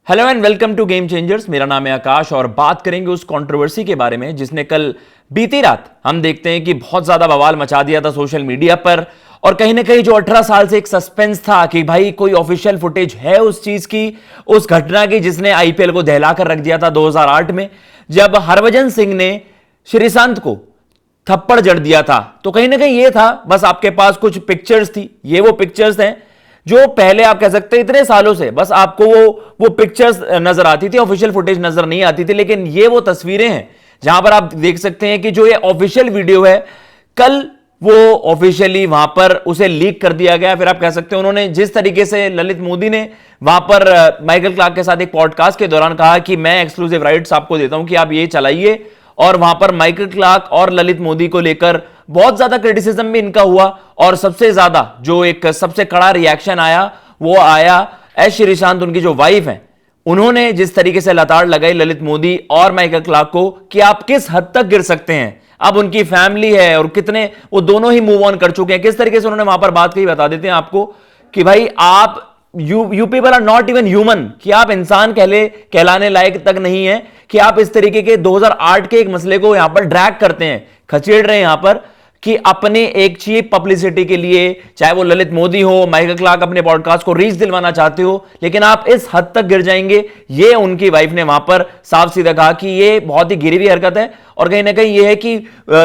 Hello and welcome to game changers. मेरा नाम है आकाश और बात करेंगे उस कंट्रोवर्सी के बारे में जिसने कल बीती रात हम देखते हैं कि बहुत ज्यादा बवाल मचा दिया था सोशल मीडिया पर। और कहीं ना कहीं जो 18 साल से एक सस्पेंस था कि भाई कोई ऑफिशियल फुटेज है उस चीज की, उस घटना की जिसने आईपीएल को दहला कर रख दिया था 2008 में, जब हरभजन सिंह ने श्रीसंत को थप्पड़ जड़ दिया था। तो कहीं ना कहीं ये था, बस आपके पास कुछ पिक्चर्स थी, ये वो पिक्चर्स हैं जो पहले आप कह सकते हैं इतने सालों से बस आपको वो पिक्चर्स नजर आती थी, ऑफिशियल फुटेज नजर नहीं आती थी। लेकिन ये वो तस्वीरें हैं जहां पर आप देख सकते हैं कि जो ये ऑफिशियल वीडियो है, कल वो ऑफिशियली वहां पर उसे लीक कर दिया गया। फिर आप कह सकते हैं उन्होंने जिस तरीके से ललित मोदी ने वहां पर माइकल क्लार्क के साथ एक पॉडकास्ट के दौरान कहा कि मैं एक्सक्लूसिव राइट्स आपको देता हूं कि आप ये चलाइए, और वहां पर माइकल क्लार्क और ललित मोदी को लेकर बहुत ज्यादा क्रिटिसिज्म भी इनका हुआ। और सबसे ज्यादा जो एक सबसे कड़ा रिएक्शन आया वो आया एस श्रीशांत, उनकी जो वाइफ है, उन्होंने जिस तरीके से लताड़ लगाई ललित मोदी और माइकल क्लार्क को कि आप किस हद तक गिर सकते हैं। अब उनकी फैमिली है और कितने वो दोनों ही मूव ऑन कर चुके हैं, किस तरीके से उन्होंने वहां पर बात कही बता देते हैं आपको कि भाई आप you people are not even human, कि आप इंसान कहलाने लायक तक नहीं है कि आप इस तरीके के 2008 के एक मसले को यहां पर ड्रैग करते हैं, खचेड़ रहे हैं यहां पर कि अपने एक चीप पब्लिसिटी के लिए, चाहे वो ललित मोदी हो, माइकल क्लार्क अपने पॉडकास्ट को रीच दिलवाना चाहते हो, लेकिन आप इस हद तक गिर जाएंगे। ये उनकी वाइफ ने वहां पर साफ सीधा कहा कि ये बहुत ही गिरी हुई हरकत है। और कहीं ना कहीं ये है कि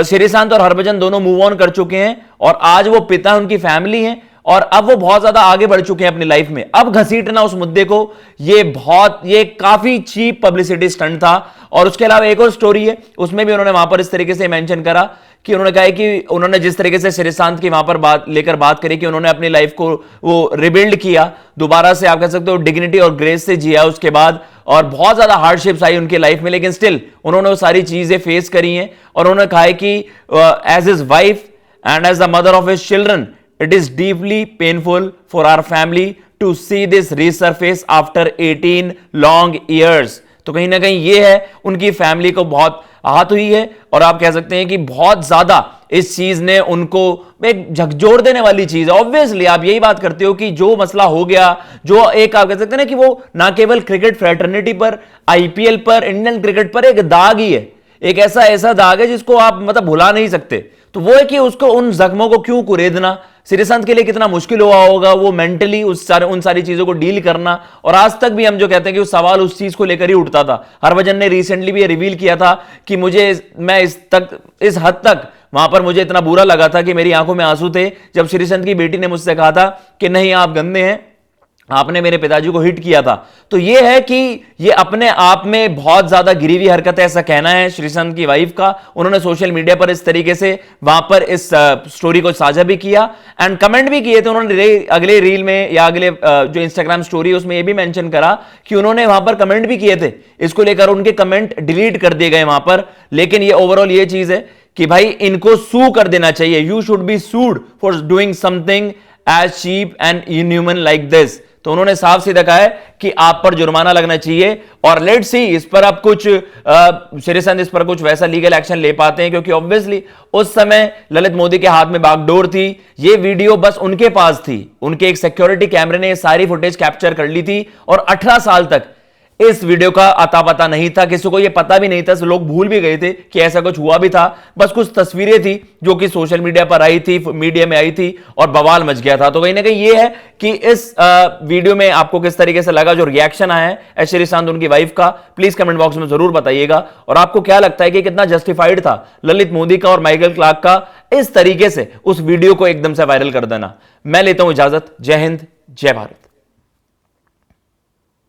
श्रीसंत और हरभजन दोनों मूव ऑन कर चुके हैं और आज वो पिता उनकी फैमिली है और अब वो बहुत ज्यादा आगे बढ़ चुके हैं अपनी लाइफ में। अब घसीटना उस मुद्दे को, ये काफी चीप पब्लिसिटी स्टंट था। और उसके अलावा एक और स्टोरी है, उसमें भी उन्होंने वहां पर इस तरीके से मेंशन करा कि उन्होंने कहा कि उन्होंने जिस तरीके से श्रीसंत की वहां पर बात करी कि उन्होंने अपनी लाइफ को वो रिबिल्ड किया, दोबारा से आप कह सकते हो डिग्निटी और ग्रेस से जिया उसके बाद, और बहुत ज्यादा हार्डशिप्स आई उनकी लाइफ में, लेकिन स्टिल उन्होंने वो सारी चीजें फेस करी हैं। और उन्होंने कहा कि as his wife and as the mother of his children, it is deeply painful for our family to see this resurface after 18 long years। तो कहीं ना कहीं ये है, उनकी फैमिली को बहुत आहत हुई है और आप कह सकते हैं कि बहुत ज्यादा इस चीज ने उनको एक झकझोर देने वाली चीज है। ऑब्वियसली आप यही बात करते हो कि जो मसला हो गया, जो एक आप कह सकते हैं ना कि वो ना केवल क्रिकेट फ्रेटर्निटी पर, आईपीएल पर, इंडियन क्रिकेट पर एक दाग ही है, एक ऐसा दाग है जिसको आप मतलब भुला नहीं सकते। तो वो है कि उसको, उन जख्मों को क्यों कुरेदना, श्रीसंत के लिए कितना मुश्किल हुआ होगा वो मेंटली उन सारी चीजों को डील करना। और आज तक भी हम जो कहते हैं कि वो सवाल उस चीज को लेकर ही उठता था। हरभजन ने रिसेंटली भी ये रिवील किया था कि मैं इस हद तक वहां पर मुझे इतना बुरा लगा था कि मेरी आंखों में आंसू थे जब श्रीसंत की बेटी ने मुझसे कहा था कि नहीं आप गंदे हैं, आपने मेरे पिताजी को हिट किया था। तो यह है कि ये अपने आप में बहुत ज्यादा गिरी हुई हरकत है, ऐसा कहना है श्रीसंत की वाइफ का। उन्होंने सोशल मीडिया पर इस तरीके से वहां पर इस स्टोरी को साझा भी किया एंड कमेंट भी किए थे। उन्होंने अगले रील में या अगले जो इंस्टाग्राम स्टोरी है उसमें यह भी मेंशन करा कि उन्होंने वहां पर कमेंट भी किए थे इसको लेकर, उनके कमेंट डिलीट कर दिए गए वहां पर। लेकिन ये ओवरऑल ये चीज है कि भाई इनको सू कर देना चाहिए। You should be sued for doing something as cheap and inhuman like this. तो उन्होंने साफ सीधा कहा है कि आप पर जुर्माना लगना चाहिए। और लेट्स सी इस पर अब कुछ श्रीसंत इस पर कुछ वैसा लीगल एक्शन ले पाते हैं, क्योंकि ऑब्वियसली उस समय ललित मोदी के हाथ में बागडोर थी। ये वीडियो बस उनके पास थी, उनके एक सिक्योरिटी कैमरे ने ये सारी फुटेज कैप्चर कर ली थी और 18 साल तक इस वीडियो का अता पता नहीं था, किसी को यह पता भी नहीं था, लोग भूल भी गए थे कि ऐसा कुछ हुआ भी था। बस कुछ तस्वीरें थी जो कि सोशल मीडिया पर आई थी, मीडिया में आई थी और बवाल मच गया था। तो कहीं ना कहीं यह है कि इस वीडियो में आपको किस तरीके से लगा, जो रिएक्शन आया है श्रीसंत उनकी वाइफ का, प्लीज कमेंट बॉक्स में जरूर बताइएगा। और आपको क्या लगता है कि कितना जस्टिफाइड था ललित मोदी का और माइकल क्लार्क का इस तरीके से उस वीडियो को एकदम से वायरल कर देना। मैं लेता हूं इजाजत। जय हिंद, जय भारत।